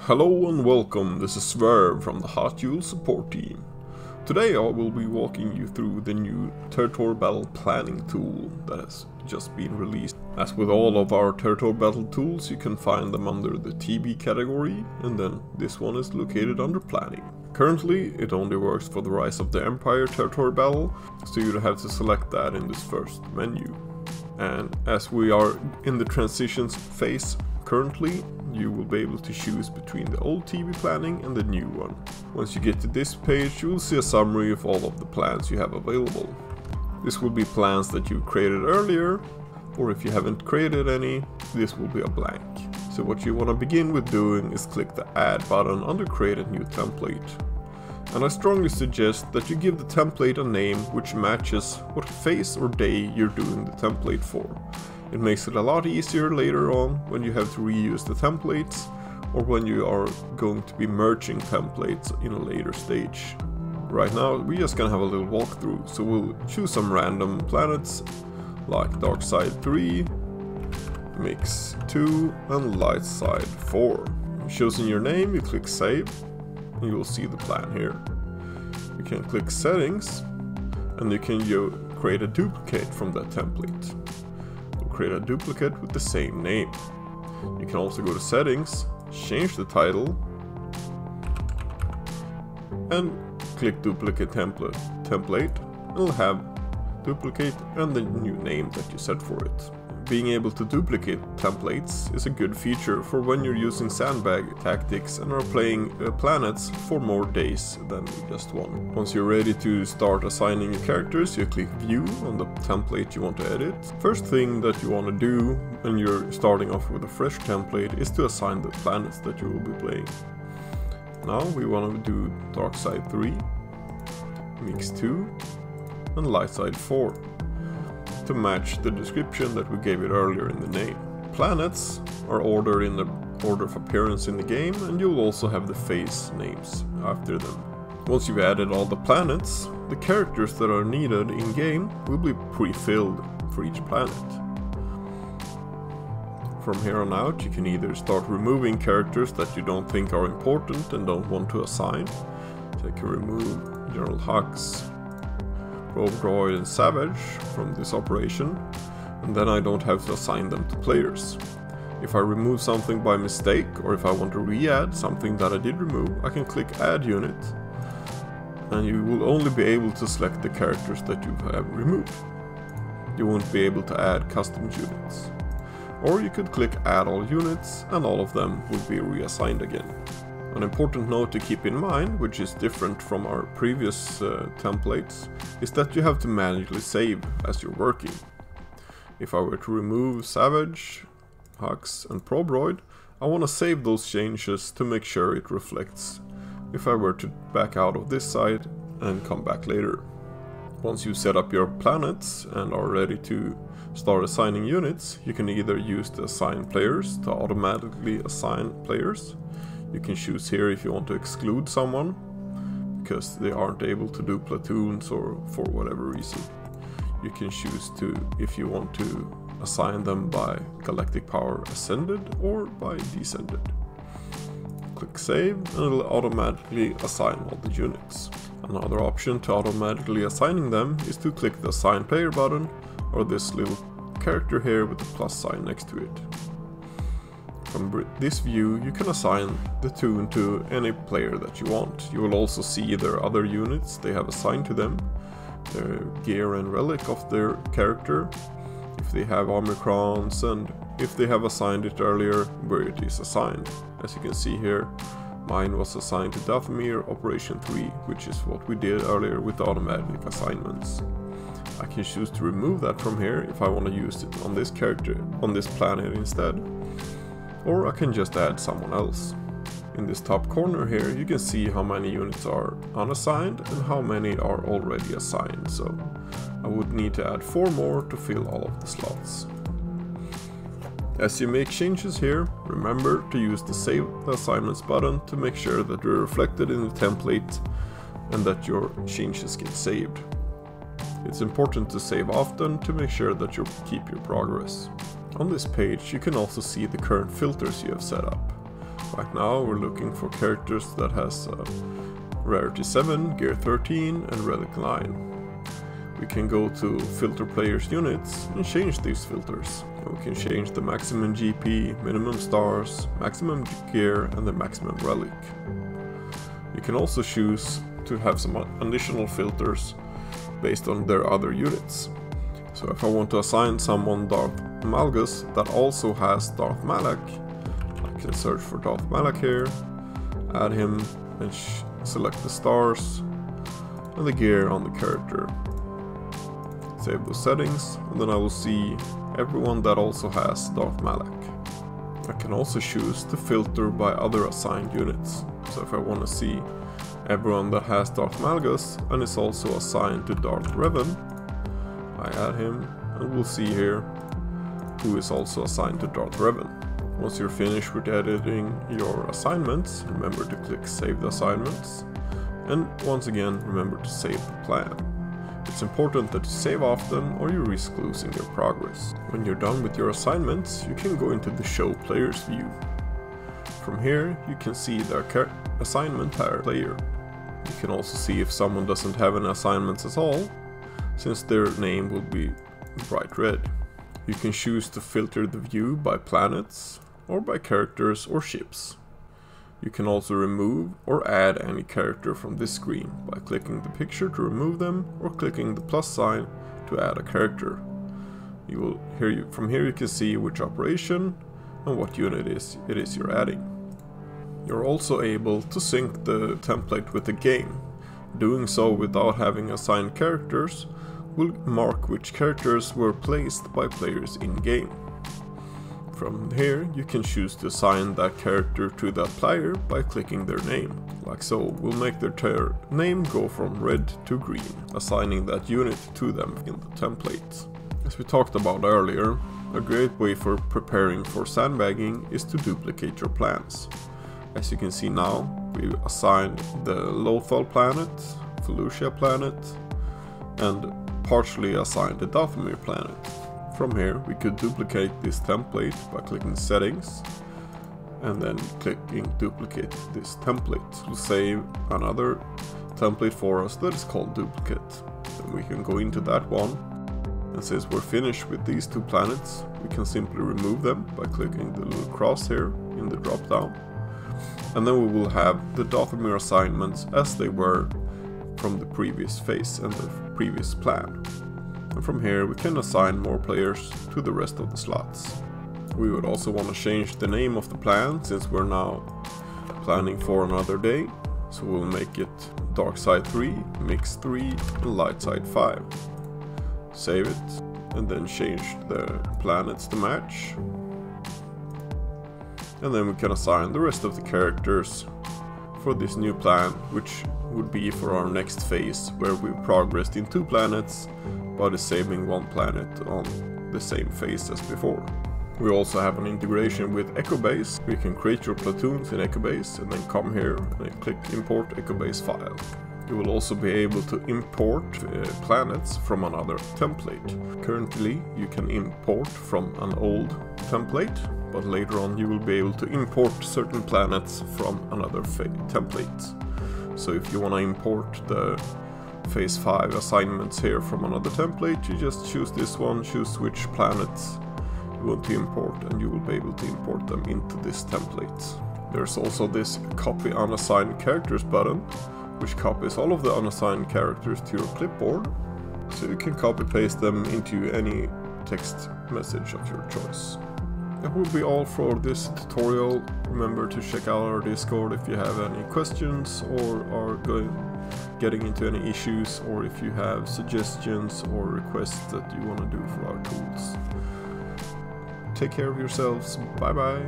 Hello and welcome, this is Swerve from the HotUtils support team. Today I will be walking you through the new territory battle planning tool that has just been released. As with all of our territory battle tools, you can find them under the TB category, and then this one is located under planning. Currently it only works for the Rise of the Empire territory battle, so you have to select that in this first menu. And as we are in the transitions phase currently, you will be able to choose between the old TB planning and the new one. Once you get to this page, you will see a summary of all of the plans you have available. This will be plans that you created earlier, or if you haven't created any, this will be a blank. So what you want to begin with doing is click the Add button under Create a New Template. And I strongly suggest that you give the template a name which matches what phase or day you're doing the template for. It makes it a lot easier later on when you have to reuse the templates or when you are going to be merging templates in a later stage. Right now we're just gonna have a little walkthrough, so we'll choose some random planets like Dark Side 3, Mix 2 and Light Side 4. Choosing your name, you click Save and you will see the plan here. You can click Settings and you can create a duplicate from that template. Create a duplicate with the same name. You can also go to Settings, change the title, and click Duplicate Template. It'll have duplicate and the new name that you set for it. Being able to duplicate templates is a good feature for when you're using sandbag tactics and are playing planets for more days than just one. Once you're ready to start assigning your characters, you click View on the template you want to edit. First thing that you want to do when you're starting off with a fresh template is to assign the planets that you will be playing. Now we want to do Dark Side 3, Mix 2 and Light Side 4. To match the description that we gave it earlier in the name. Planets are ordered in the order of appearance in the game, and you'll also have the phase names after them. Once you've added all the planets, the characters that are needed in game will be pre-filled for each planet. From here on out, you can either start removing characters that you don't think are important and don't want to assign. So I can remove General Hux, Droid and Savage from this operation, and then I don't have to assign them to players. If I remove something by mistake, or if I want to re-add something that I did remove, I can click Add Unit, and you will only be able to select the characters that you have removed. You won't be able to add custom units. Or you could click Add All Units, and all of them will be reassigned again. An important note to keep in mind, which is different from our previous templates, is that you have to manually save as you're working. If I were to remove Savage, Hux and Probroid, I want to save those changes to make sure it reflects if I were to back out of this side and come back later. Once you set up your planets and are ready to start assigning units, you can either use the Assign Players to automatically assign players. You can choose here if you want to exclude someone because they aren't able to do platoons or for whatever reason. You can choose to, if you want to assign them by galactic power ascended or by descended. Click Save and it'll automatically assign all the units. Another option to automatically assigning them is to click the Assign Player button or this little character here with the plus sign next to it. From this view, you can assign the toon to any player that you want. You will also see their other units they have assigned to them, their gear and relic of their character, if they have Omicrons, and if they have assigned it earlier, where it is assigned. As you can see here, mine was assigned to Dathomir Operation 3, which is what we did earlier with the automatic assignments. I can choose to remove that from here if I want to use it on this character, on this planet instead. Or I can just add someone else. In this top corner here you can see how many units are unassigned and how many are already assigned, so I would need to add 4 more to fill all of the slots. As you make changes here, remember to use the Save the Assignments button to make sure that they're reflected in the template and that your changes get saved. It's important to save often to make sure that you keep your progress. On this page you can also see the current filters you have set up. Right now we're looking for characters that has Rarity 7, Gear 13 and Relic 9. We can go to Filter Players Units and change these filters. We can change the maximum GP, minimum stars, maximum gear and the maximum relic. You can also choose to have some additional filters based on their other units. So if I want to assign someone Darth Malgus that also has Darth Malak, I can search for Darth Malak here, add him and select the stars and the gear on the character. Save those settings and then I will see everyone that also has Darth Malak. I can also choose to filter by other assigned units. So if I want to see everyone that has Darth Malgus and is also assigned to Darth Revan, I add him and we'll see here who is also assigned to Darth Revan. Once you're finished with editing your assignments, remember to click Save the Assignments. And once again, remember to save the plan. It's important that you save often or you risk losing your progress. When you're done with your assignments, you can go into the Show Players view. From here, you can see their assignment per player. You can also see if someone doesn't have any assignments at all, since their name will be bright red. You can choose to filter the view by planets, or by characters or ships. You can also remove or add any character from this screen by clicking the picture to remove them or clicking the plus sign to add a character. From here you can see which operation and what unit it is you're adding. You're also able to sync the template with the game. Doing so without having assigned characters will mark which characters were placed by players in game. From here you can choose to assign that character to that player by clicking their name. Like so, we'll make their name go from red to green, assigning that unit to them in the template. As we talked about earlier, a great way for preparing for sandbagging is to duplicate your plans. As you can see now, we assigned the Lothal planet, Felucia planet, and partially assigned the Dathomir planet. From here we could duplicate this template by clicking Settings and then clicking Duplicate this template. We'll save another template for us that is called Duplicate. Then we can go into that one, and since we're finished with these two planets, we can simply remove them by clicking the little cross here in the drop down. And then we will have the Dathomir assignments as they were from the previous phase and the previous plan. And from here we can assign more players to the rest of the slots. We would also want to change the name of the plan since we're now planning for another day. So we'll make it Dark Side 3, Mix 3 and Light Side 5. Save it and then change the planets to match. And then we can assign the rest of the characters for this new plan, which would be for our next phase where we progressed in 2 planets by disabling 1 planet on the same phase as before. We also have an integration with EchoBase. We can create your platoons in EchoBase and then come here and click Import EchoBase file. You will also be able to import planets from another template. Currently you can import from an old template, but later on you will be able to import certain planets from another template. So if you want to import the Phase 5 assignments here from another template, you just choose this one, choose which planets you want to import, and you will be able to import them into this template. There's also this Copy Unassigned Characters button, which copies all of the unassigned characters to your clipboard, so you can copy paste them into any text message of your choice. That will be all for this tutorial. Remember to check out our Discord if you have any questions or are getting into any issues, or if you have suggestions or requests that you want to do for our tools. Take care of yourselves. Bye bye.